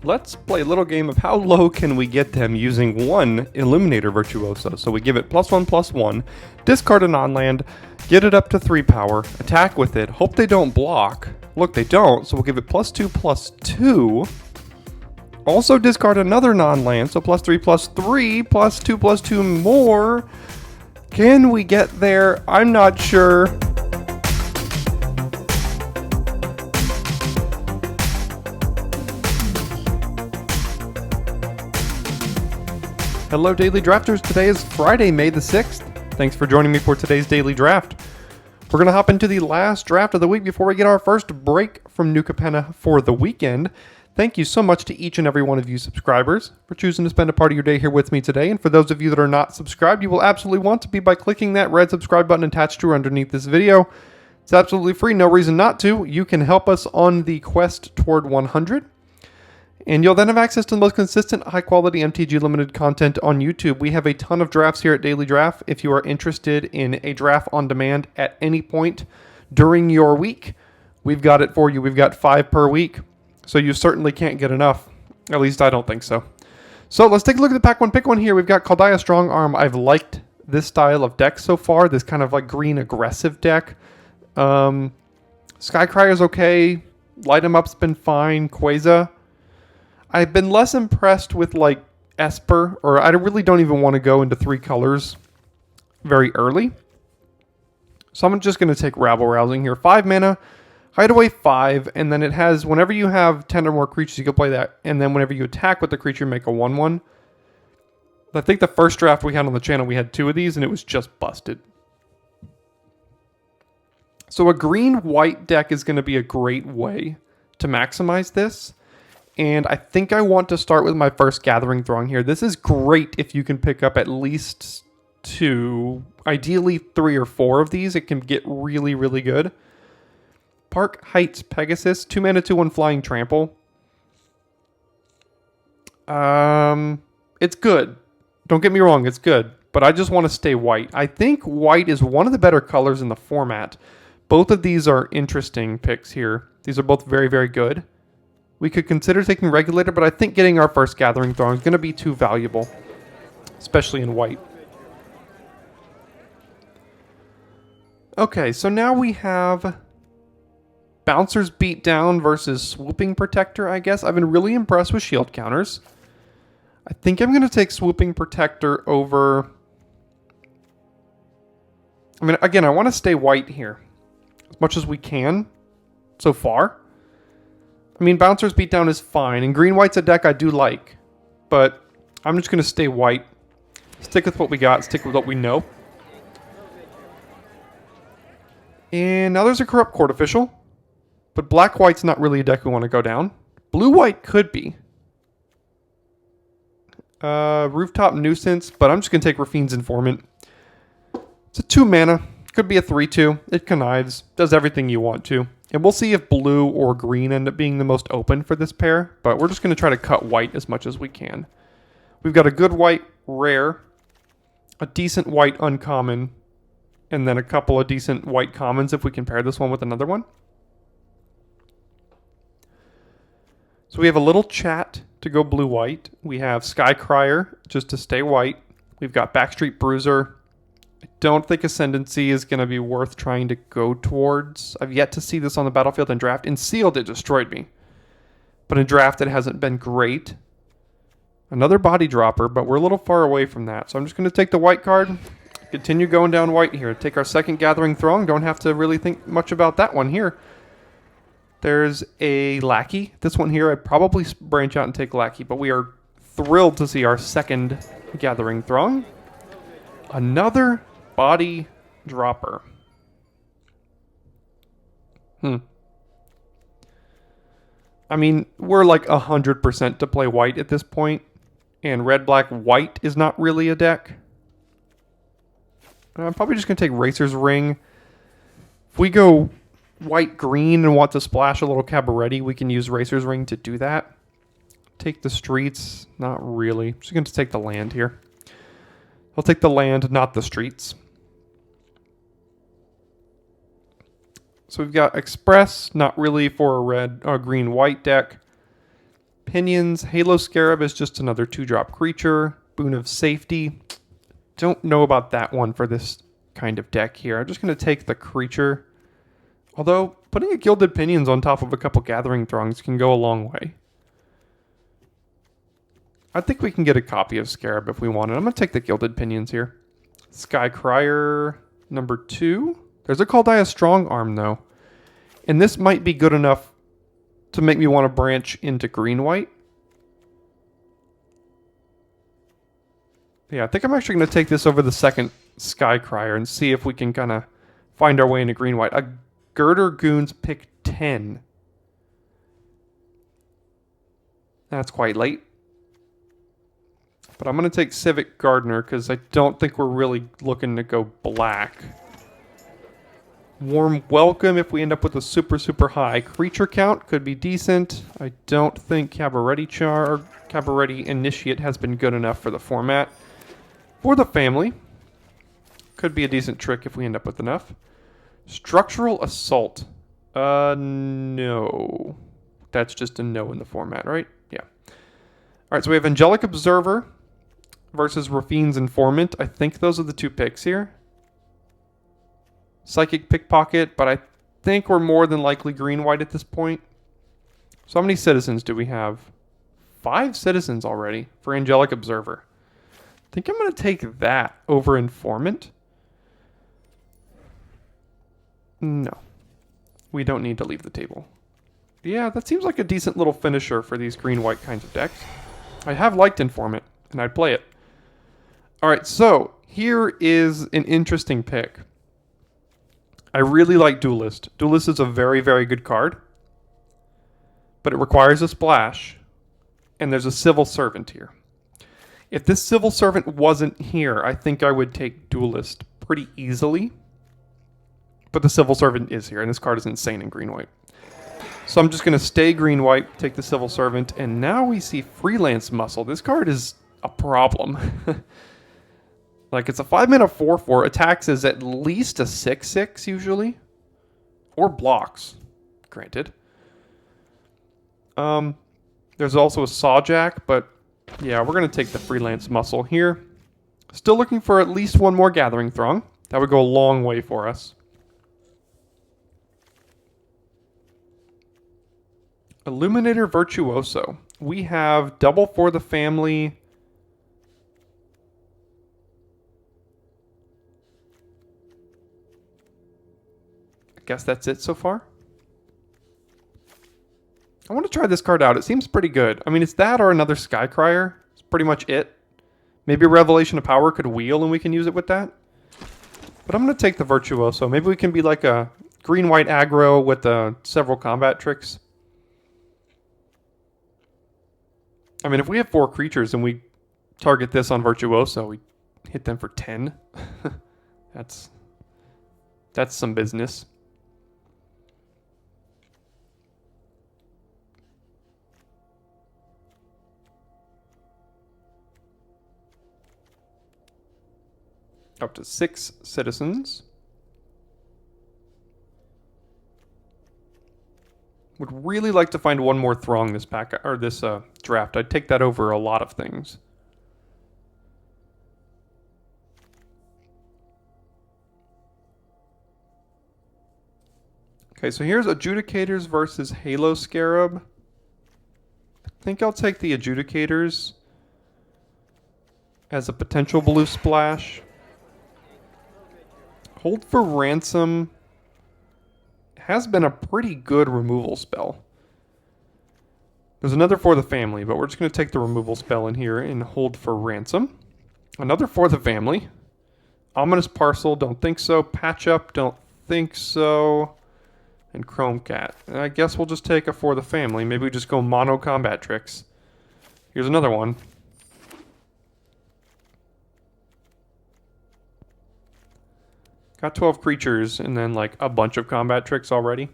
let's play a little game of how low can we get them using one Illuminator Virtuoso. So we give it +1/+1, discard a non-land, get it up to 3 power, attack with it, hope they don't block. Look, they don't, so we'll give it +2/+2. Also discard another non-land, so +3/+3, +2/+2 more. Can we get there? I'm not sure. Hello Daily Drafters, today is Friday, May the 6th. Thanks for joining me for today's Daily Draft. We're going to hop into the last draft of the week before we get our first break from New Capenna for the weekend. Thank you so much to each and every one of you subscribers for choosing to spend a part of your day here with me today. And for those of you that are not subscribed, you will absolutely want to be by clicking that red subscribe button attached to or underneath this video. It's absolutely free, no reason not to. You can help us on the quest toward 100. And you'll then have access to the most consistent, high-quality MTG Limited content on YouTube. We have a ton of drafts here at Daily Draft. If you are interested in a draft on demand at any point during your week, we've got it for you. We've got 5 per week, so you certainly can't get enough. At least I don't think so. So let's take a look at the pack one pick one here. We've got Kaldaya Strong Arm. I've liked this style of deck so far, this kind of like green aggressive deck. Skycryer's okay. Light 'em Up's been fine. Quasar. I've been less impressed with like Esper, or I really don't even want to go into 3 colors very early. So I'm just going to take Rabble Rousing here. 5 mana, Hideaway 5, and then it has, whenever you have 10 or more creatures, you can play that. And then whenever you attack with the creature, make a 1/1. I think the first draft we had on the channel, we had 2 of these, and it was just busted. So a green-white deck is going to be a great way to maximize this. And I think I want to start with my first Gathering Throng here. This is great if you can pick up at least 2, ideally 3 or 4 of these. It can get really, really good. Park Heights Pegasus, 2 mana, 2/1 flying trample. It's good. Don't get me wrong, it's good. But I just want to stay white. I think white is one of the better colors in the format. Both of these are interesting picks here. These are both very, very good. We could consider taking Regulator, but I think getting our first Gathering Throng is going to be too valuable, especially in white. Okay, so now we have Bouncer's Beatdown versus Swooping Protector, I guess. I've been really impressed with shield counters. I think I'm going to take Swooping Protector over... I mean, again, I want to stay white here as much as we can so far. I mean, Bouncer's Beatdown is fine, and green-white's a deck I do like, but I'm just going to stay white, stick with what we got, stick with what we know. And now there's a Corrupt Court Official, but black-white's not really a deck we want to go down. Blue-white could be. Rooftop Nuisance, but I'm just going to take Rafine's Informant. It's a 2 mana, could be a 3/2, it connives, does everything you want to. And we'll see if blue or green end up being the most open for this pair, but we're just going to try to cut white as much as we can. We've got a good white rare, a decent white uncommon, and then a couple of decent white commons if we can pair this one with another one. So we have a little chat to go blue-white. We have Skycryer just to stay white. We've got Backstreet Bruiser. I don't think Ascendancy is going to be worth trying to go towards. I've yet to see this on the battlefield in draft. In sealed, it destroyed me. But in draft, it hasn't been great. Another body dropper, but we're a little far away from that. So I'm just going to take the white card. Continue going down white here. Take our second Gathering Throng. Don't have to really think much about that one here. There's a Lackey. This one here, I'd probably branch out and take Lackey. But we are thrilled to see our second Gathering Throng. Another body dropper. I mean, we're like 100% to play white at this point, and red, black, white is not really a deck. I'm probably just going to take Racer's Ring. If we go white, green, and want to splash a little Cabaretti, we can use Racer's Ring to do that. Take the streets, not really. I'm just going to take the land here. I'll take the land, not the streets. So we've got Express, not really for a red or green-white deck. Opinions. Halo Scarab is just another 2-drop creature. Boon of Safety. Don't know about that one for this kind of deck here. I'm just going to take the creature. Although, putting a Gilded Pinions on top of a couple Gathering Throngs can go a long way. I think we can get a copy of Scarab if we want it. I'm going to take the Gilded Pinions here. Sky Crier number 2. There's a Kaldaya Strong Arm, though. And this might be good enough to make me want to branch into green-white. Yeah, I think I'm actually going to take this over the second Sky Crier and see if we can kind of find our way into green-white. A Girder Goons pick 10. That's quite late. But I'm going to take Civic Gardener because I don't think we're really looking to go black. Warm Welcome if we end up with a super, super high creature count. Could be decent. I don't think Cabaretti Initiate has been good enough for the format. For the family. Could be a decent trick if we end up with enough. Structural Assault. No. That's just a no in the format, right? Yeah. Alright, so we have Angelic Observer versus Rafine's Informant. I think those are the two picks here. Psychic Pickpocket, but I think we're more than likely green-white at this point. So how many citizens do we have? 5 citizens already for Angelic Observer. I think I'm going to take that over Informant. No. We don't need to leave the table. Yeah, that seems like a decent little finisher for these green-white kinds of decks. I have liked Informant, and I'd play it. Alright, so here is an interesting pick. I really like Duelist. Duelist is a very, very good card. But it requires a splash. And there's a Civil Servant here. If this Civil Servant wasn't here, I think I would take Duelist pretty easily. But the Civil Servant is here, and this card is insane in green-white. So I'm just going to stay green-white, take the Civil Servant, and now we see Freelance Muscle. This card is a problem. Like, it's a 5-mana 4/4. Attacks is at least a 6/6 usually. Or blocks, granted. There's also a Sawjack, but yeah, we're going to take the Freelance Muscle here. Still looking for at least one more Gathering Throng. That would go a long way for us. Illuminator Virtuoso. We have double for the family. I guess that's it so far. I want to try this card out. It seems pretty good. I mean, it's that or another Sky Crier. It's pretty much it. Maybe Revelation of Power could wheel and we can use it with that. But I'm going to take the Virtuoso. Maybe we can be like a green-white aggro with several combat tricks. I mean, if we have 4 creatures and we target this on Virtuoso, we hit them for 10. That's some business. Up to 6 citizens. Would really like to find one more Throng this pack or this draft. I'd take that over a lot of things. Okay, so here's Adjudicators versus Halo Scarab. I think I'll take the Adjudicators as a potential blue splash. Hold for Ransom has been a pretty good removal spell. There's another for the family, but we're just going to take the removal spell in here and hold for Ransom. Another for the family. Ominous Parcel, don't think so. Patch Up, don't think so. And Chrome Cat. And I guess we'll just take a for the family. Maybe we just go mono combat tricks. Here's another one. Got 12 creatures and then like a bunch of combat tricks already.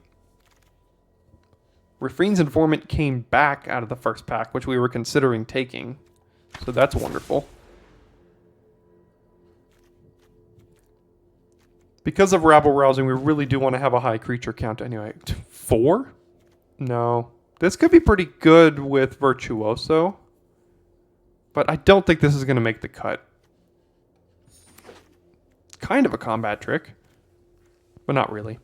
Rafine's Informant came back out of the first pack, which we were considering taking. So that's wonderful. Because of Rabble Rousing, we really do want to have a high creature count anyway. 4? No. This could be pretty good with Virtuoso, but I don't think this is going to make the cut. It's kind of a combat trick, but not really.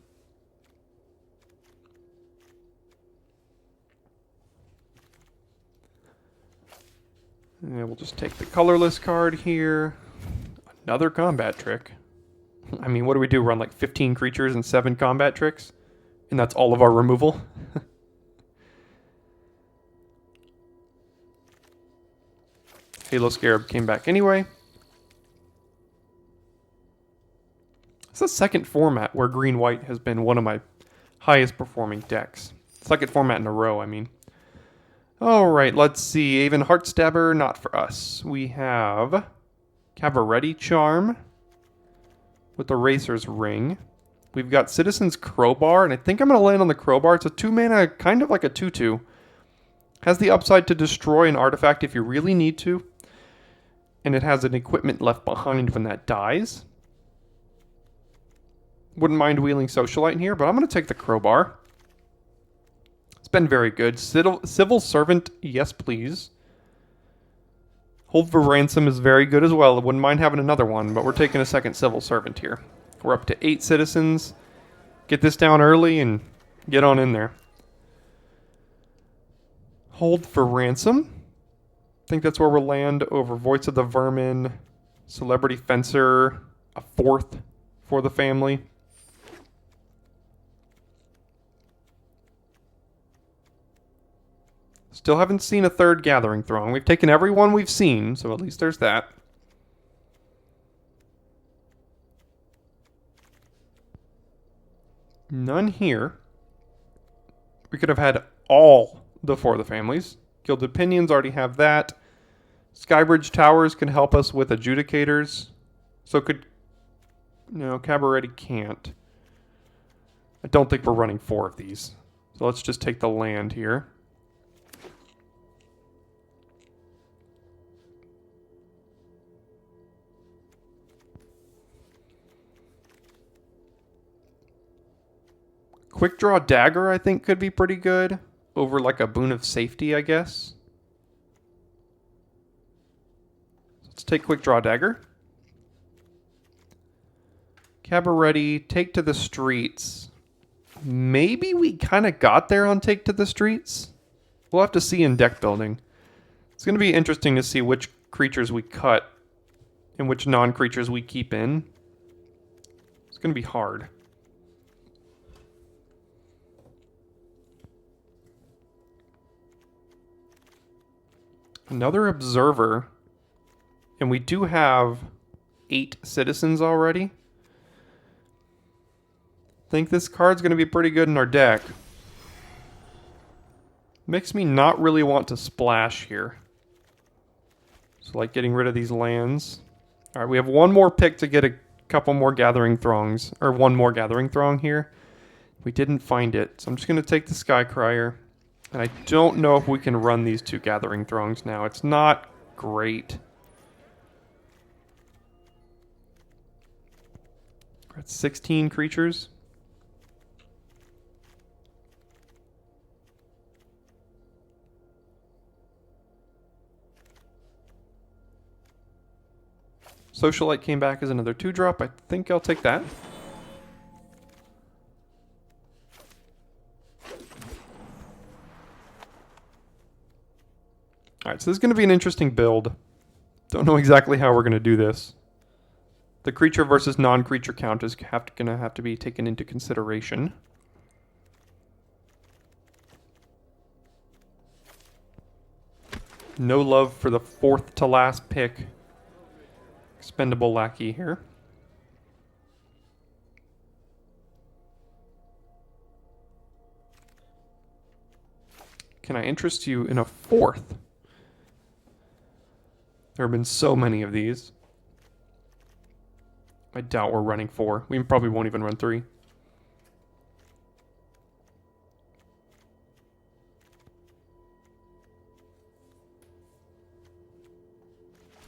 And we'll just take the colorless card here. Another combat trick. I mean, what do we do? Run like 15 creatures and 7 combat tricks? And that's all of our removal? Halo Scarab came back anyway. It's the second format where green-white has been one of my highest performing decks. Second format in a row, I mean. Alright, let's see. Aven Heartstabber, not for us. We have Cabaretti Charm with the Racer's Ring. We've got Citizen's Crowbar, and I think I'm going to land on the Crowbar. It's a 2-mana, kind of like a 2-2. Has the upside to destroy an artifact if you really need to. And it has an equipment left behind when that dies. Wouldn't mind wheeling Socialite in here, but I'm going to take the Crowbar. It's been very good. Civil Servant, yes please. Hold for Ransom is very good as well. I wouldn't mind having another one, but we're taking a second Civil Servant here. We're up to 8 citizens. Get this down early and get on in there. Hold for Ransom. I think that's where we'll land over Voice of the Vermin, Celebrity Fencer, a 4th for the family. Still haven't seen a 3rd Gathering Throng. We've taken every one we've seen, so at least there's that. None here. We could have had all the For the Families. Gilded Pinions already have that. Skybridge Towers can help us with Adjudicators. So could... No, Cabaretti can't. I don't think we're running 4 of these. So let's just take the land here. Quick Draw Dagger, I think, could be pretty good. Over like a Boon of Safety, I guess. Let's take Quick Draw Dagger. Cabaretti, Take to the Streets. Maybe we kind of got there on Take to the Streets. We'll have to see in deck building. It's going to be interesting to see which creatures we cut and which non-creatures we keep in. It's going to be hard. Another Observer. And we do have 8 citizens already. I think this card's going to be pretty good in our deck. Makes me not really want to splash here. So like getting rid of these lands. Alright, we have one more pick to get a couple more Gathering Throngs. Or one more Gathering Throng here. We didn't find it. So I'm just going to take the Skycrier. And I don't know if we can run these 2 Gathering Throngs now. It's not great. We're at 16 creatures. Socialite came back as another 2-drop. I think I'll take that. Alright, so this is going to be an interesting build. Don't know exactly how we're going to do this. The creature versus non-creature count is going to have to be taken into consideration. No love for the 4th to last pick. Expendable Lackey here. Can I interest you in a 4th? There have been so many of these. I doubt we're running 4. We probably won't even run 3.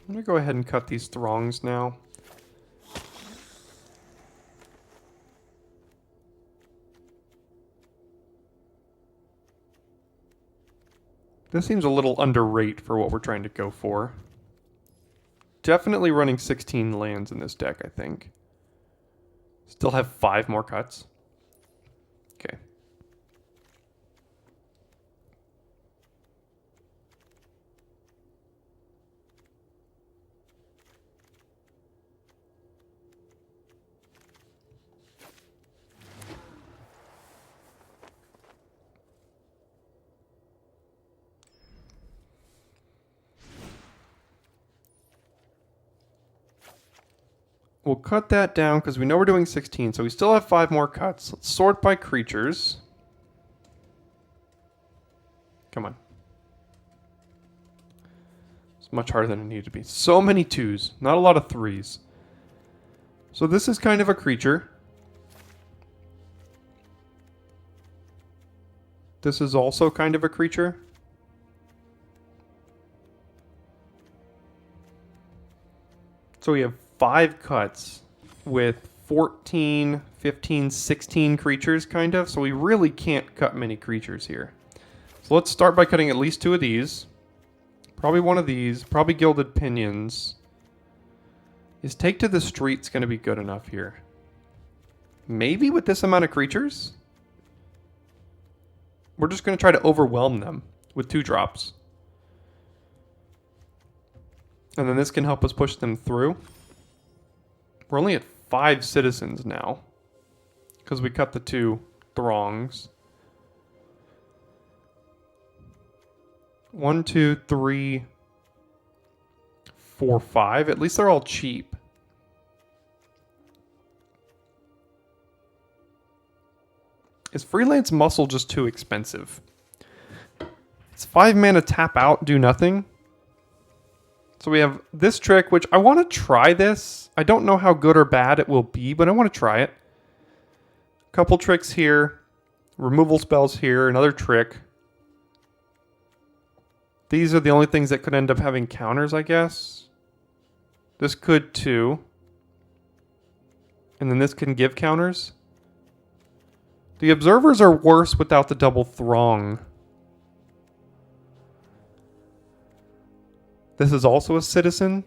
I'm going to go ahead and cut these Throngs now. This seems a little underrate for what we're trying to go for. Definitely running 16 lands in this deck, I think. Still have 5 more cuts. Okay. We'll cut that down because we know we're doing 16, so we still have 5 more cuts. Let's sort by creatures. Come on. It's much harder than it needed to be. So many 2s, not a lot of 3s. So this is kind of a creature. This is also kind of a creature. So we have 5 cuts with 14, 15, 16 creatures, kind of. So we really can't cut many creatures here. So let's start by cutting at least 2 of these. Probably one of these. Probably Gilded Pinions. Is Take to the Streets going to be good enough here? Maybe with this amount of creatures? We're just going to try to overwhelm them with 2 drops. And then this can help us push them through. We're only at 5 citizens now, because we cut the 2 throngs. 1, 2, 3, 4, 5. At least they're all cheap. Is Freelance Muscle just too expensive? It's 5 mana tap out, do nothing. So we have this trick, which I want to try this. I don't know how good or bad it will be, but I want to try it. Couple tricks here. Removal spells here. Another trick. These are the only things that could end up having counters, I guess. This could too. And then this can give counters. The observers are worse without the double throng. This is also a citizen.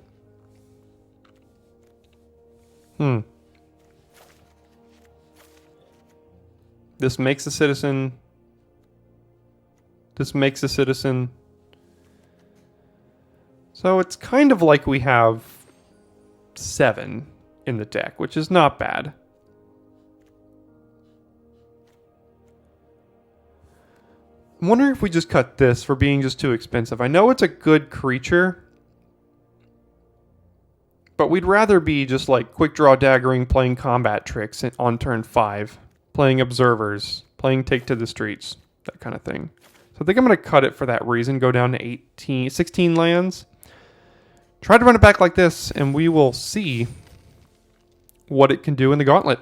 This makes a citizen. This makes a citizen. So it's kind of like we have 7 in the deck, which is not bad. I'm wondering if we just cut this for being just too expensive. I know it's a good creature, but we'd rather be just like quick draw daggering, playing combat tricks on turn 5, playing observers, playing Take to the Streets, that kind of thing. So I think I'm going to cut it for that reason, go down to 16 lands. Try to run it back like this, and we will see what it can do in the gauntlet.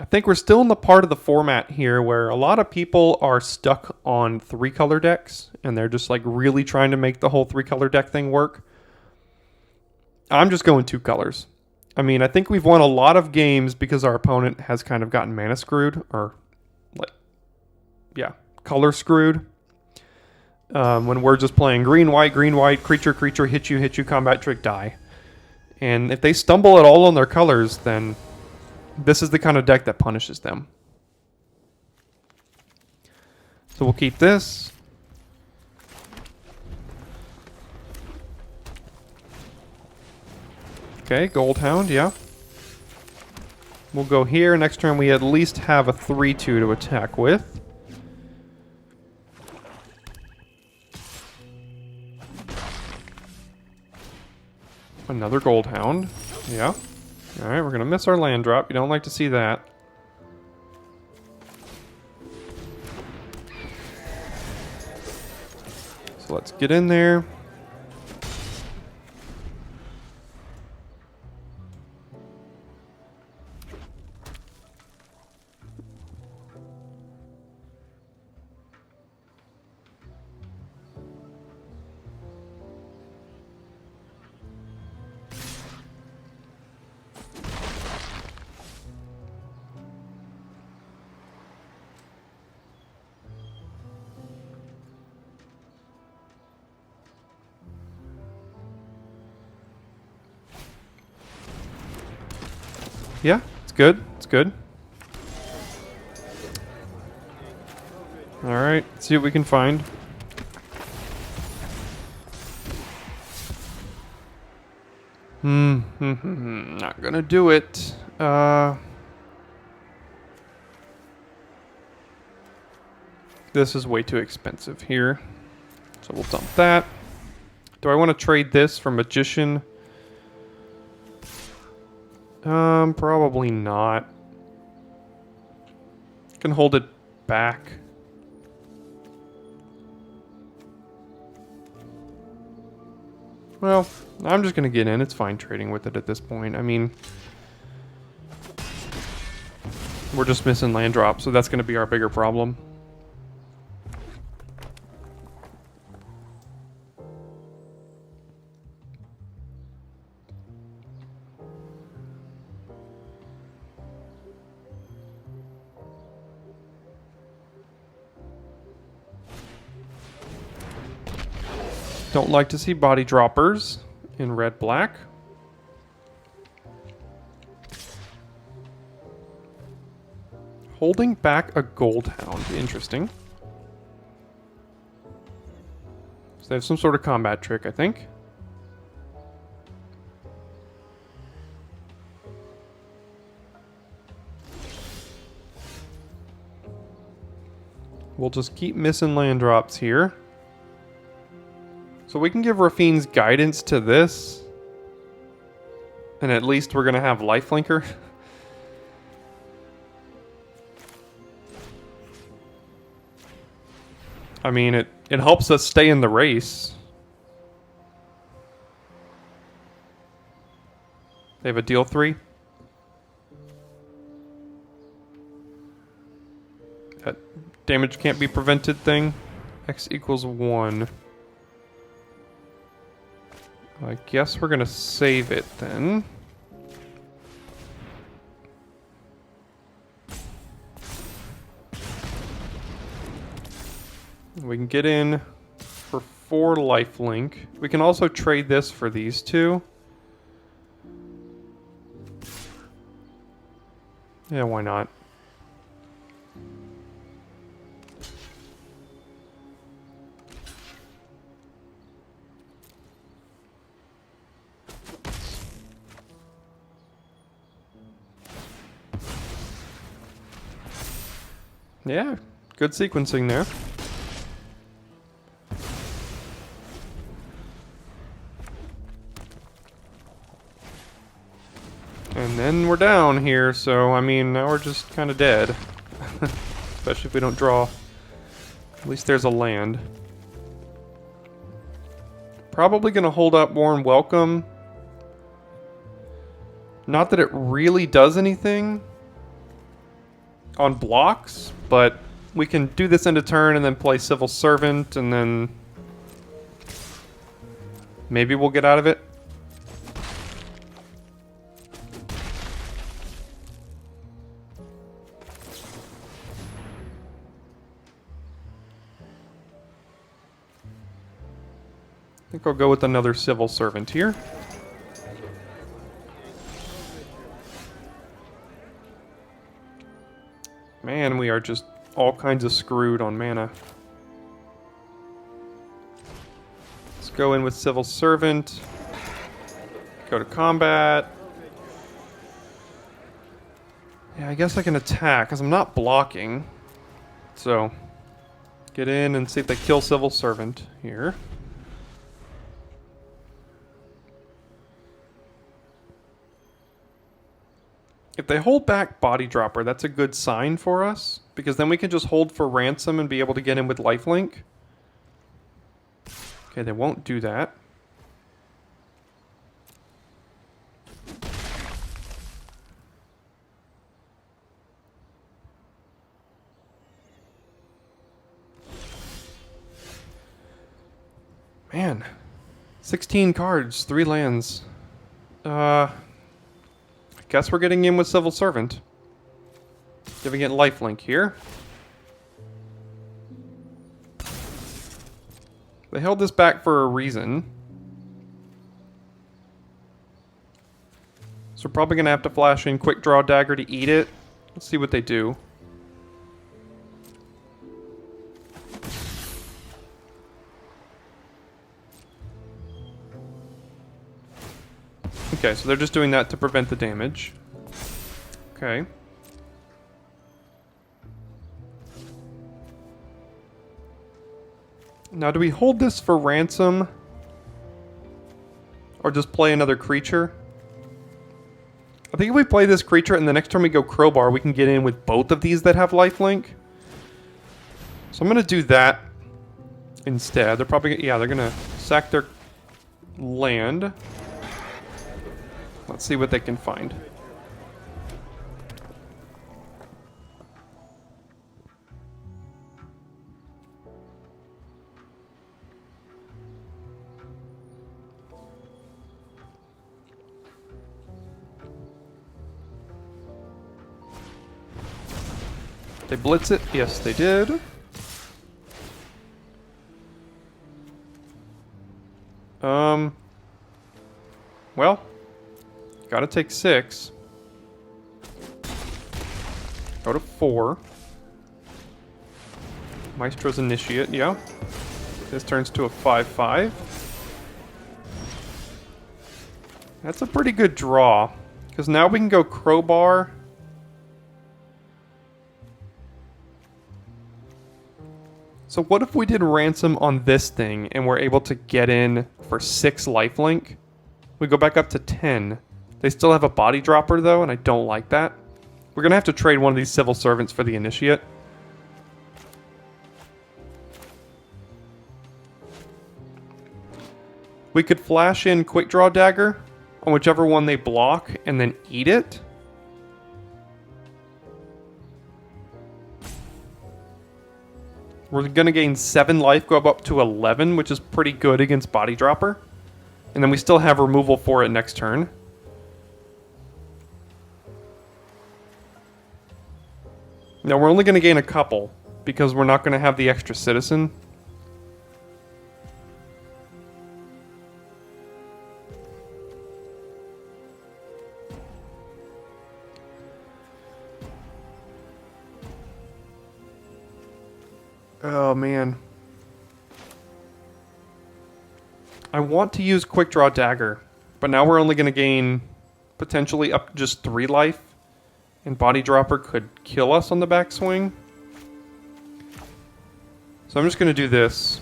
I think we're still in the part of the format here where a lot of people are stuck on 3-color decks, and they're just like really trying to make the whole 3-color deck thing work. I'm just going 2 colors. I mean, I think we've won a lot of games because our opponent has kind of gotten mana screwed, or like, yeah, color screwed. When we're just playing green, white, creature, hit you, combat trick, die. And if they stumble at all on their colors, then this is the kind of deck that punishes them. So we'll keep this. Okay, Gold Hound, yeah. We'll go here. Next turn we at least have a 3-2 to attack with. Another Gold Hound. Yeah. Alright, we're going to miss our land drop. You don't like to see that. So let's get in there. Yeah, it's good. It's good. Alright, let's see what we can find. Not gonna do it. This is way too expensive here. So we'll dump that. Do I want to trade this for Magician? Probably not. Can hold it back. Well, I'm just gonna get in. It's fine trading with it at this point. I mean, we're just missing land drop, so that's gonna be our bigger problem. Don't like to see body droppers in red-black. Holding back a gold hound. Interesting. So they have some sort of combat trick, I think. We'll just keep missing land drops here. So we can give Rafine's guidance to this. And at least we're going to have lifelinker. I mean, it helps us stay in the race. They have a deal 3. That damage can't be prevented thing. X equals 1. I guess we're going to save it then. We can get in for 4 lifelink. We can also trade this for these 2. Yeah, why not? Yeah, good sequencing there. And then we're down here, so I mean, now we're just kind of dead. Especially if we don't draw. At least there's a land. Probably going to hold up Warm Welcome. Not that it really does anything on blocks, but we can do this end of turn and then play Civil Servant, and then maybe we'll get out of it. I think I'll go with another Civil Servant here. Man, we are just all kinds of screwed on mana. Let's go in with Civil Servant. Go to combat. Yeah, I guess I can attack because I'm not blocking. So, get in and see if they kill Civil Servant here. If they hold back Body Dropper, that's a good sign for us, because then we can just hold for ransom and be able to get in with lifelink. Okay, they won't do that. Man, 16 cards, 3 lands. Guess we're getting in with Civil Servant. Giving it lifelink here. They held this back for a reason. So we're probably going to have to flash in Quick Draw Dagger to eat it. Let's see what they do. Okay, so they're just doing that to prevent the damage. Okay. Now, do we hold this for ransom? Or just play another creature? I think if we play this creature and the next turn we go Crowbar, we can get in with both of these that have lifelink. So I'm going to do that instead. They're probably, yeah, they're going to sack their land. Let's see what they can find. They blitz it? Yes, they did. Well, gotta take 6. Go to 4. Maestro's Initiate, yeah. This turns to a 5/5. That's a pretty good draw, because now we can go Crowbar. So what if we did ransom on this thing and we're able to get in for 6 lifelink? We go back up to 10. They still have a body dropper though, and I don't like that. We're going to have to trade one of these civil servants for the initiate. We could flash in Quick Draw Dagger on whichever one they block and then eat it. We're going to gain 7 life, go up to 11, which is pretty good against Body Dropper. And then we still have removal for it next turn. Now we're only going to gain a couple, because we're not going to have the extra citizen. Oh, man. I want to use Quick Draw Dagger, but now we're only going to gain potentially up just 3 life, and Body Dropper could kill us on the backswing. So I'm just going to do this.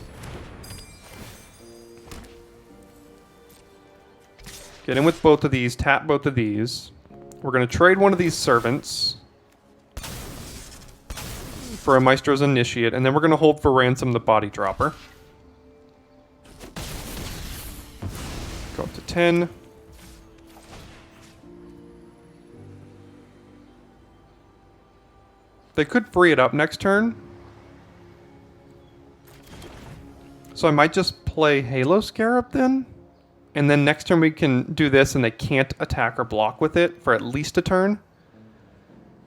Get in with both of these, tap both of these. We're going to trade one of these servants for a Maestro's Initiate, and then we're going to hold for ransom the Body Dropper. Go up to 10. They could free it up next turn. So I might just play Halo Scarab then. And then next turn we can do this and they can't attack or block with it for at least a turn.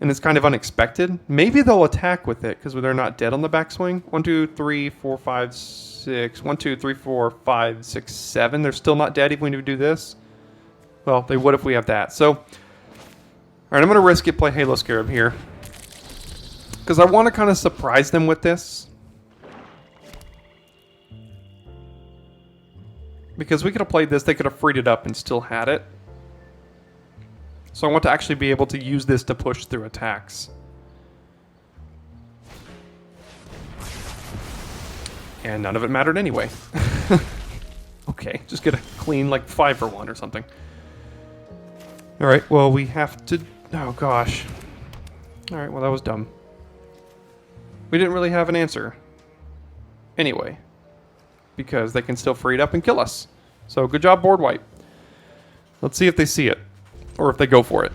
And it's kind of unexpected. Maybe they'll attack with it because they're not dead on the backswing. 1, 2, 3, 4, 5, 6. 1, 2, 3, 4, 5, 6, 7. They're still not dead even when we do this. Well, they would if we have that. So, alright, I'm going to risk it, play Halo Scarab here. Because I want to kind of surprise them with this. Because we could have played this, they could have freed it up and still had it. So I want to actually be able to use this to push through attacks. And none of it mattered anyway. Okay, just get a clean like 5 for 1 or something. Alright, well we have to... Oh gosh. Alright, well that was dumb. We didn't really have an answer. Anyway. Because they can still free it up and kill us. So good job, board wipe. Let's see if they see it. Or if they go for it.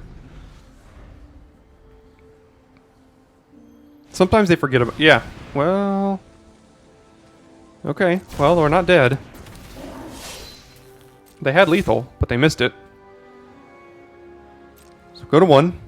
Sometimes they forget about... Yeah, well... Okay, well, we're not dead. They had lethal, but they missed it. So go to 1.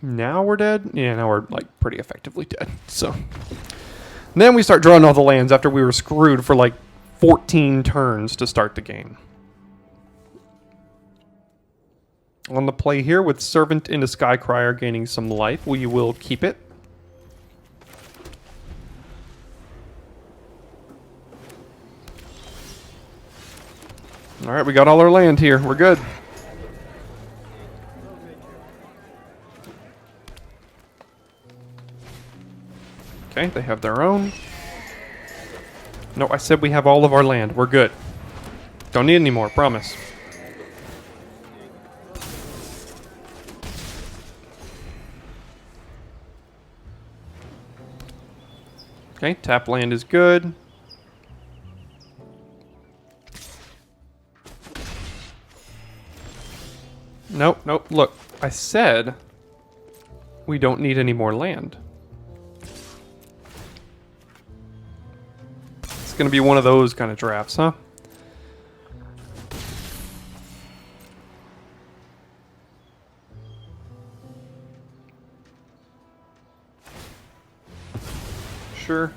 Now we're dead? Yeah, now we're like pretty effectively dead. So then we start drawing all the lands after we were screwed for like 14 turns to start the game. On the play here with Servant into Skycrier gaining some life, we will keep it. Alright, we got all our land here. We're good. Okay, they have their own. No, I said we have all of our land. We're good. Don't need any more, promise. Okay, tap land is good. Nope, nope. Look, I said we don't need any more land. It's going to be one of those kind of drafts, huh? Sure.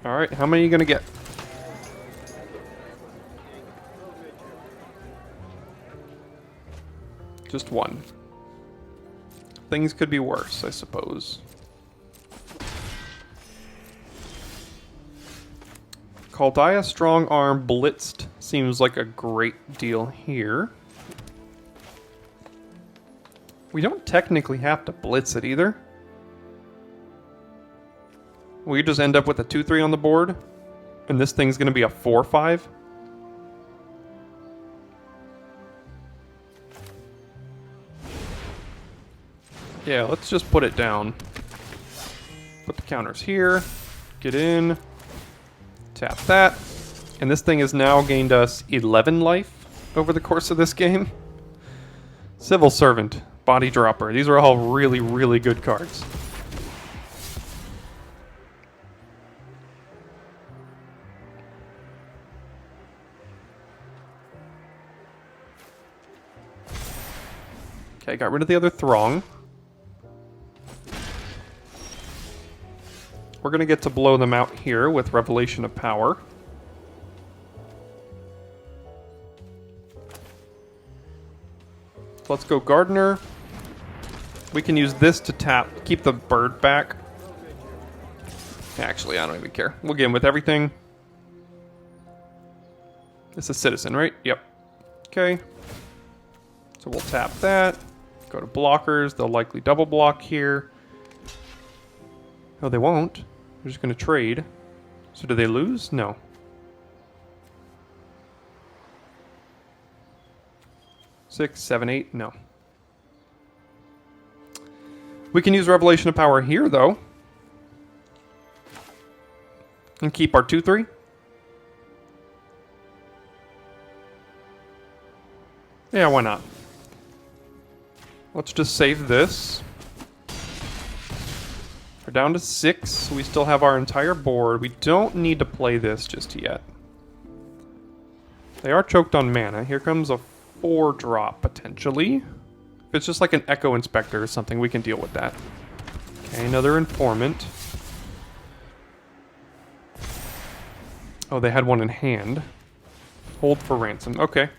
All right, how many are you going to get? Just one. Things could be worse, I suppose. Kaldaya Strong Arm Blitzed seems like a great deal here. We don't technically have to blitz it either. We just end up with a 2-3 on the board, and this thing's going to be a 4-5. Yeah, let's just put it down. Put the counters here. Get in. Tap that. And this thing has now gained us 11 life over the course of this game. Civil Servant, Body Dropper. These are all really, really good cards. Okay, got rid of the other Throng. We're going to get to blow them out here with Revelation of Power. Let's go Gardener. We can use this to tap, keep the bird back. Actually, I don't even care. We'll get in with everything. It's a citizen, right? Yep. Okay. So we'll tap that. Go to blockers. They'll likely double block here. Oh, they won't. They're just going to trade. So do they lose? No. Six, seven, eight. No. We can use Revelation of Power here, though. And keep our 2-3. Yeah, why not? Let's just save this. We're down to 6. We still have our entire board. We don't need to play this just yet. They are choked on mana. Here comes a 4-drop, potentially. If it's just like an Echo Inspector or something, we can deal with that. Okay, another Informant. Oh, they had one in hand. Hold for ransom. Okay.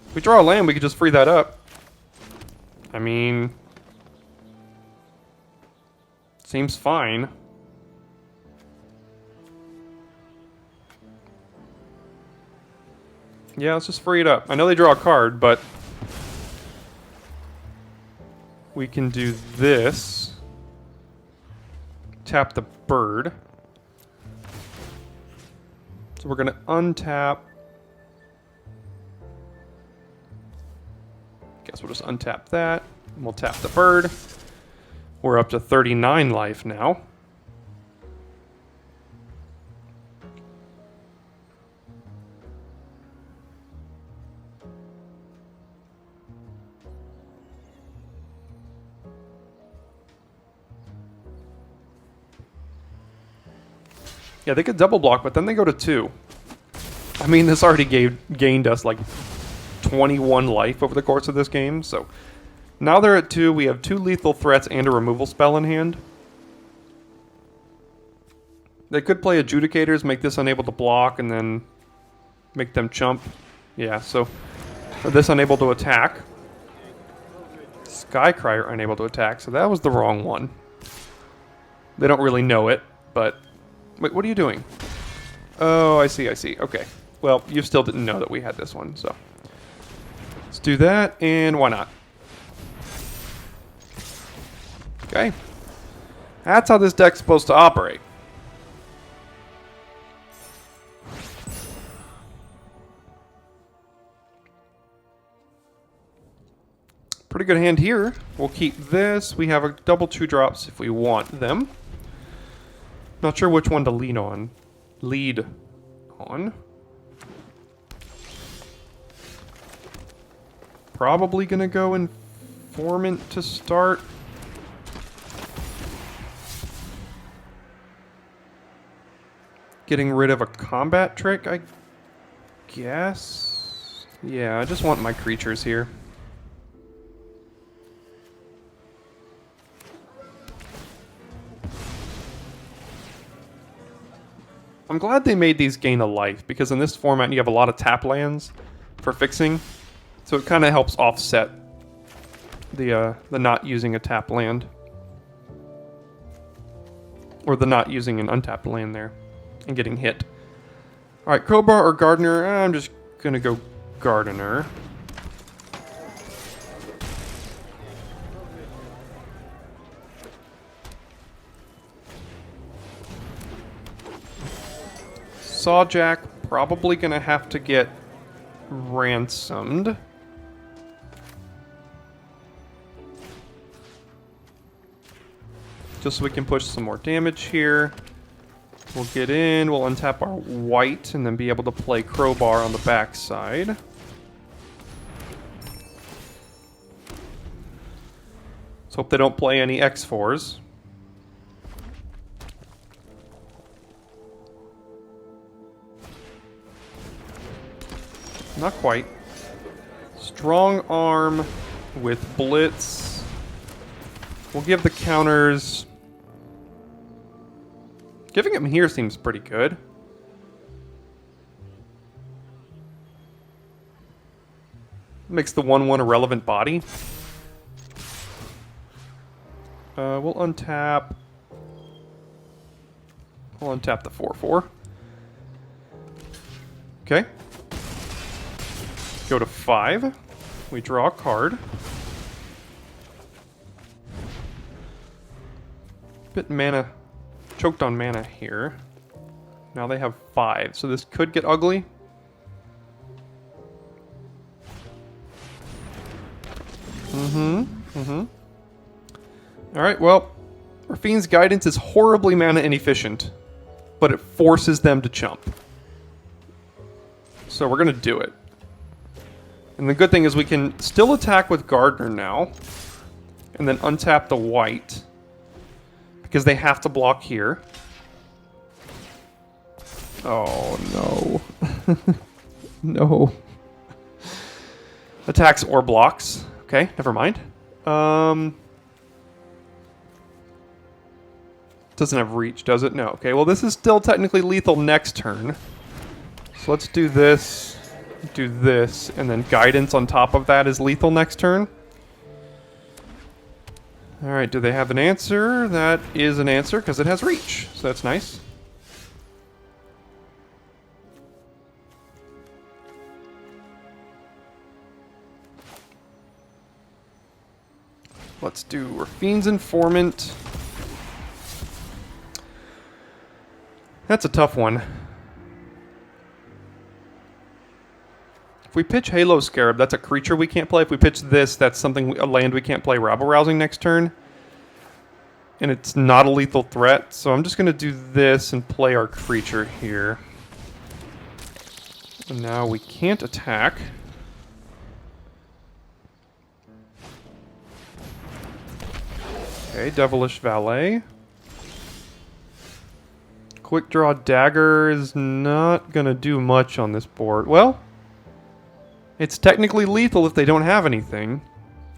If we draw a land, we could just free that up. I mean... seems fine. Yeah, let's just free it up. I know they draw a card, but... we can do this. Tap the bird. So we're going to untap. Guess we'll just untap that. And we'll tap the bird. We're up to 39 life now. Yeah, they could double block, but then they go to 2. I mean, this already gained us like 21 life over the course of this game, so now they're at 2. We have 2 lethal threats and a removal spell in hand. They could play Adjudicators, make this unable to block, and then make them chump. Yeah, so this unable to attack. Skycrier unable to attack, so that was the wrong one. They don't really know it, but... Wait, what are you doing? Oh, I see, I see. Okay. Well, you still didn't know that we had this one, so... Let's do that, and why not? Okay. That's how this deck's supposed to operate. Pretty good hand here. We'll keep this. We have a double 2-drops if we want them. Not sure which one to lead on. Probably gonna go Informant to start. Getting rid of a combat trick, I guess. Yeah, I just want my creatures here. I'm glad they made these gain a life, because in this format you have a lot of tap lands for fixing, so it kind of helps offset the not using a tap land. Or the not using an untapped land there, and getting hit. Alright, Crowbar or Gardener? I'm just gonna go Gardener. Sawjack, probably gonna have to get ransomed. Just so we can push some more damage here. We'll get in, we'll untap our white, and then be able to play Crowbar on the backside. Let's hope they don't play any X4s. Not quite. Strong Arm with Blitz. We'll give the counters. Giving him here seems pretty good. Makes the 1/1 a relevant body. We'll untap. We'll untap the 4/4. Okay. Go to 5. We draw a card. Bit mana. Choked on mana here. Now they have 5, so this could get ugly. Alright, well, Rafine's Guidance is horribly mana inefficient, but it forces them to chump. So we're gonna do it. And the good thing is we can still attack with Gardener now, and then untap the white, because they have to block here. Oh, no. No. Attacks or blocks. Okay, never mind. Doesn't have reach, does it? No. Okay, well this is still technically lethal next turn. So let's do this, and then Guidance on top of that is lethal next turn. Alright, do they have an answer? That is an answer, because it has reach. So that's nice. Let's do Rafine's Informant. That's a tough one. If we pitch Halo Scarab, that's a creature we can't play. If we pitch this, that's something, a land we can't play rabble-rousing next turn. And it's not a lethal threat, so I'm just going to do this and play our creature here. And now we can't attack. Okay, Devilish Valet. Quick draw dagger is not going to do much on this board. Well, it's technically lethal if they don't have anything.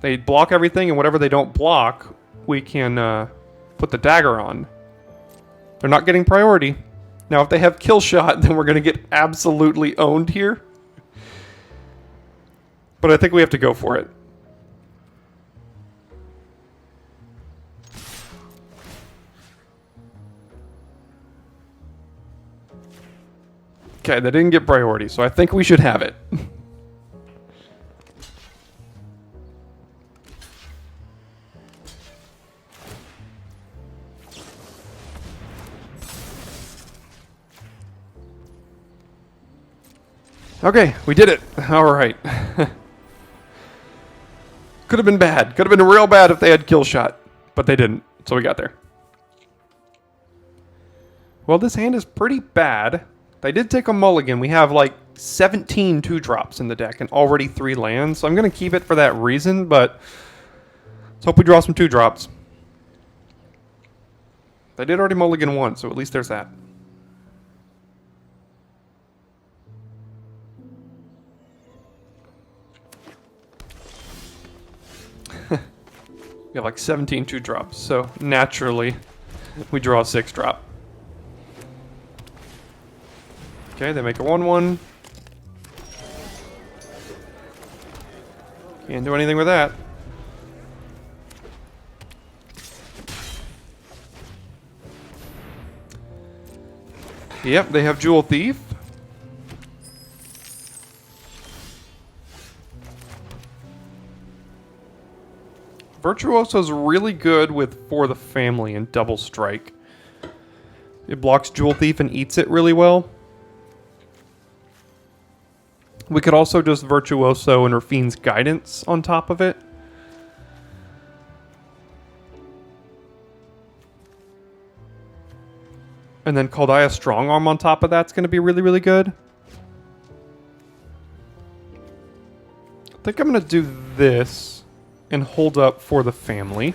They block everything, and whatever they don't block, we can put the dagger on. They're not getting priority. Now, if they have kill shot, then we're going to get absolutely owned here. But I think we have to go for it. Okay, they didn't get priority, so I think we should have it. Okay, we did it. All right. Could have been bad. Could have been real bad if they had kill shot, but they didn't, so we got there. Well, this hand is pretty bad. They did take a mulligan. We have like 17 2-drops in the deck and already 3 lands, so I'm going to keep it for that reason, but let's hope we draw some 2-drops. They did already mulligan once, so at least there's that. We have like 17 2-drops, so naturally we draw a 6-drop. Okay, they make a 1/1. Can't do anything with that. Yep, they have Jewel Thief. Virtuoso's really good with For the Family and Double Strike. It blocks Jewel Thief and eats it really well. We could also just Virtuoso and Rafine's Guidance on top of it. And then Kaldaya Strongarm on top of that's going to be really, really good. I think I'm going to do this and hold up For the Family.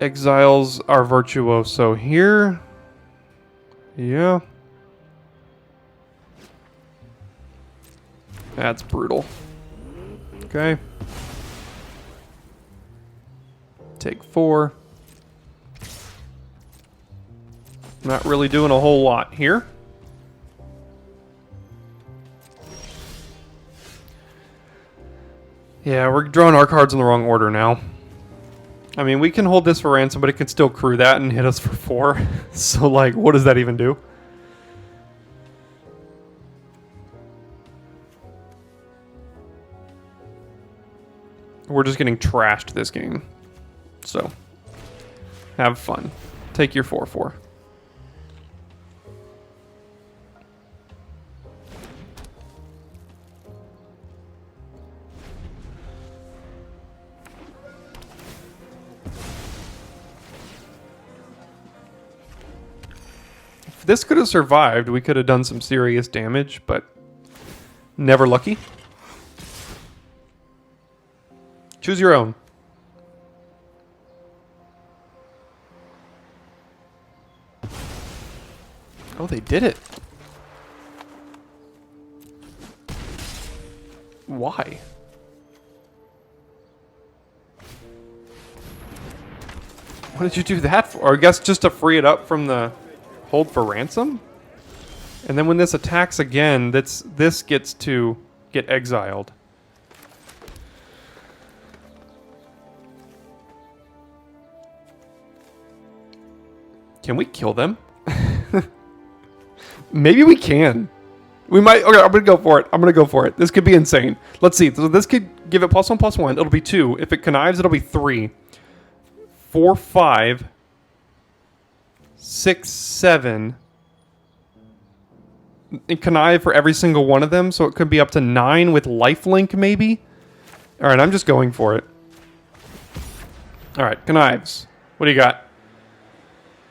Exiles our Virtuoso here. Yeah. That's brutal. Okay. Take 4. Not really doing a whole lot here. Yeah, we're drawing our cards in the wrong order now. I mean, we can hold this for ransom, but it can still crew that and hit us for 4. So, like, what does that even do? We're just getting trashed this game. So, have fun. Take your 4/4. If this could have survived, we could have done some serious damage, but never lucky. Choose your own. Oh, they did it. Why? What did you do that for? Or I guess just to free it up from the hold for ransom? And then when this attacks again, this gets to get exiled. Can we kill them? Maybe we can. We might. Okay, I'm going to go for it. I'm going to go for it. This could be insane. Let's see. So this could give it +1/+1. It'll be 2. If it connives, it'll be 3. 4, 5. 6, 7. And connive for every single one of them. So it could be up to 9 with lifelink, maybe. All right, I'm just going for it. All right, Knives. What do you got?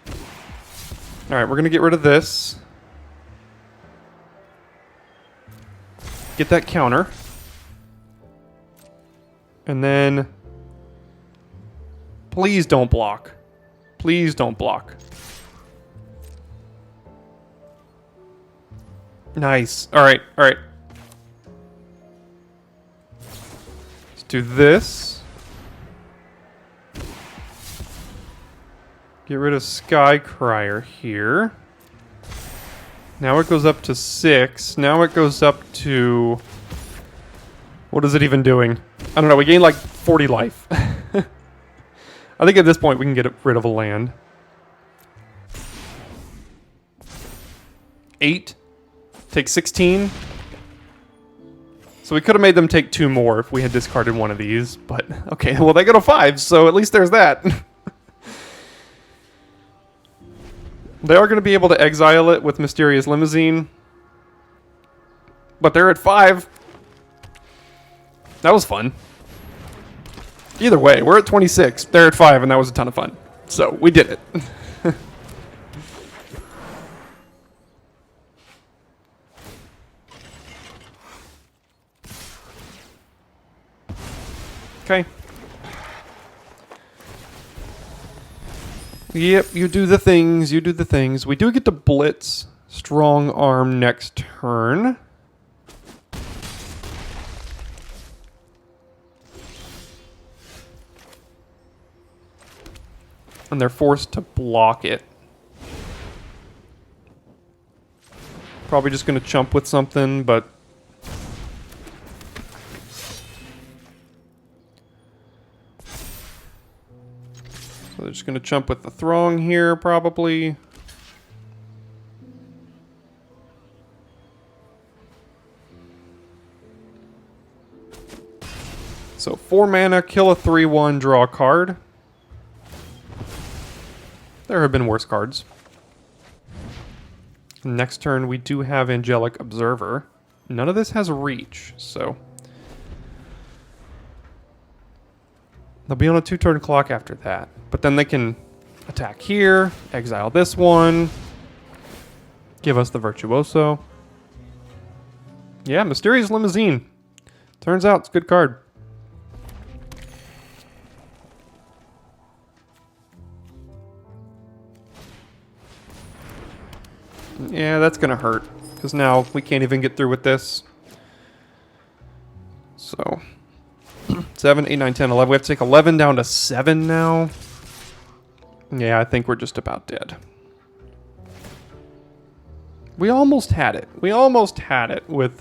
All right, we're going to get rid of this. Get that counter. And then... Please don't block. Please don't block. Nice. All right, all right. Let's do this. Get rid of Sky Crier here. Now it goes up to 6. Now it goes up to... What is it even doing? I don't know. We gained like 40 life. I think at this point we can get rid of a land. 8. Take 16. So we could have made them take 2 more if we had discarded one of these. But, okay. Well, they go to 5, so at least there's that. They are going to be able to exile it with Mysterious Limousine. But they're at 5. That was fun. Either way, we're at 26. They're at 5, and that was a ton of fun. So, we did it. Okay. Yep, you do the things, you do the things. We do get to blitz Strong Arm next turn. And they're forced to block it. Probably just going to chump with something, but... So they're just going to chump with the Throng here, probably. So 4 mana, kill a 3/1, draw a card. There have been worse cards. Next turn, we do have Angelic Observer. None of this has reach, so... They'll be on a 2-turn clock after that. But then they can attack here, exile this one, give us the Virtuoso. Yeah, Mysterious Limousine. Turns out it's a good card. Yeah, that's going to hurt, because now we can't even get through with this. So, 7, 8, 9, 10, 11. We have to take 11 down to 7 now. Yeah, I think we're just about dead. We almost had it. We almost had it with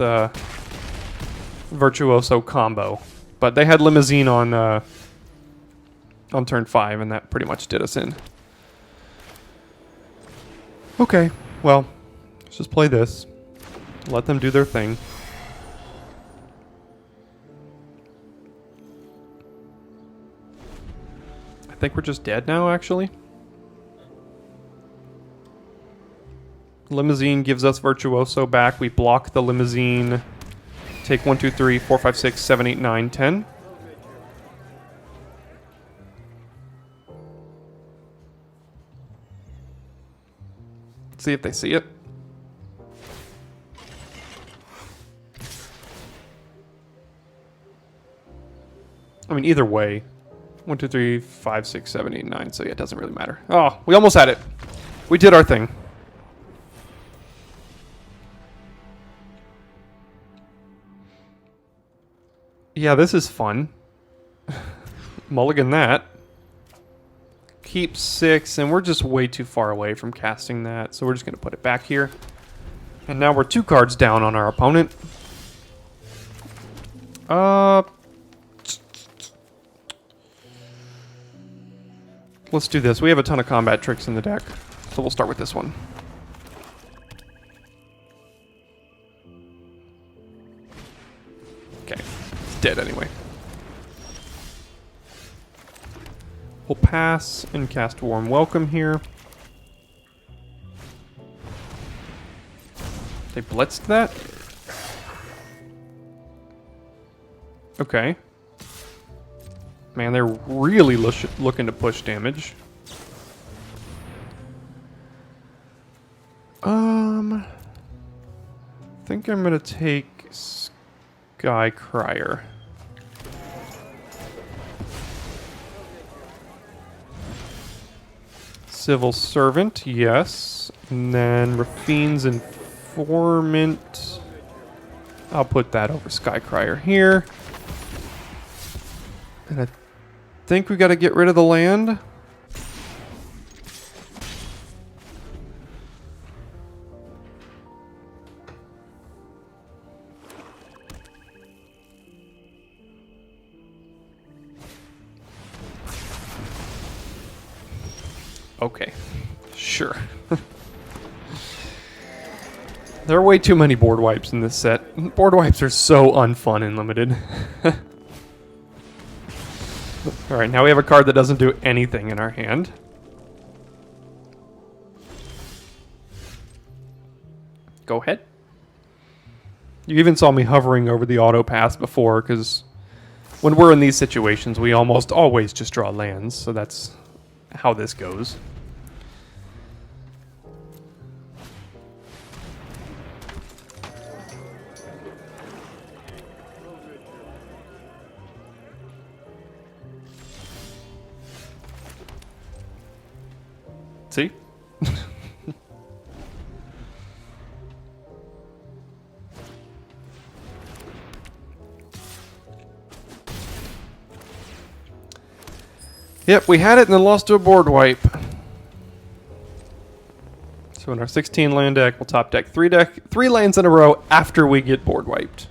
Virtuoso combo. But they had Limousine on turn 5, and that pretty much did us in. Okay. Well, let's just play this. Let them do their thing. I think we're just dead now, actually. Limousine gives us Virtuoso back. We block the Limousine. Take 1, 2, 3, 4, 5, 6, 7, 8, 9, 10. See if they see it. I mean, either way. 1, 2, 3, 5, 6, 7, 8, 9. So yeah, it doesn't really matter. Oh, we almost had it. We did our thing. Yeah, this is fun. Mulligan that. Keep 6, and we're just way too far away from casting that, so we're just going to put it back here. And now we're 2 cards down on our opponent. Let's do this. We have a ton of combat tricks in the deck, so we'll start with this one. Okay, it's dead anyway. We'll pass and cast Warm Welcome here. They blitzed that? Okay. Man, they're really looking to push damage. I think I'm gonna take Sky Crier. Civil Servant, yes. And then Rafine's Informant. I'll put that over Sky Crier here. And I think we got to get rid of the land. Okay, sure. There are way too many board wipes in this set. Board wipes are so unfun in Limited. Alright, now we have a card that doesn't do anything in our hand. Go ahead. You even saw me hovering over the auto pass before, because when we're in these situations, we almost always just draw lands, so that's how this goes. See? Yep, we had it and then lost to a board wipe. So in our 16 land deck, we'll top deck 3 lands in a row after we get board wiped.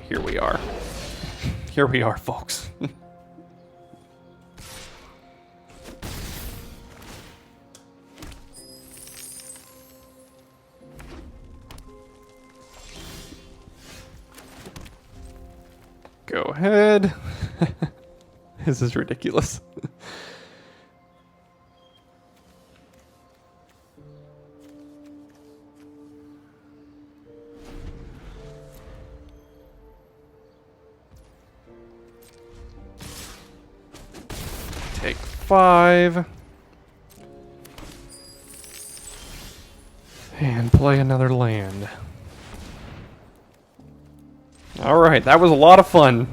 Here we are. Here we are, folks. Go ahead. This is ridiculous. Take 5. And play another land. Alright, that was a lot of fun.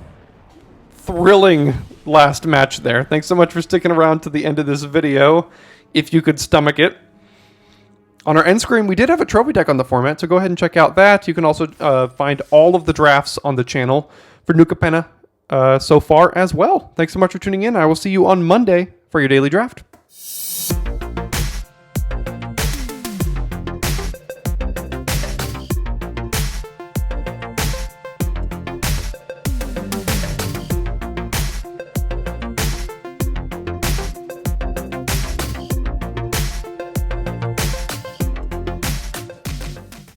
Thrilling last match there. Thanks so much for sticking around to the end of this video, if you could stomach it. On our end screen, we did have a trophy deck on the format, so go ahead and check out that. You can also find all of the drafts on the channel for New Capenna so far as well. Thanks so much for tuning in. I will see you on Monday for your daily draft.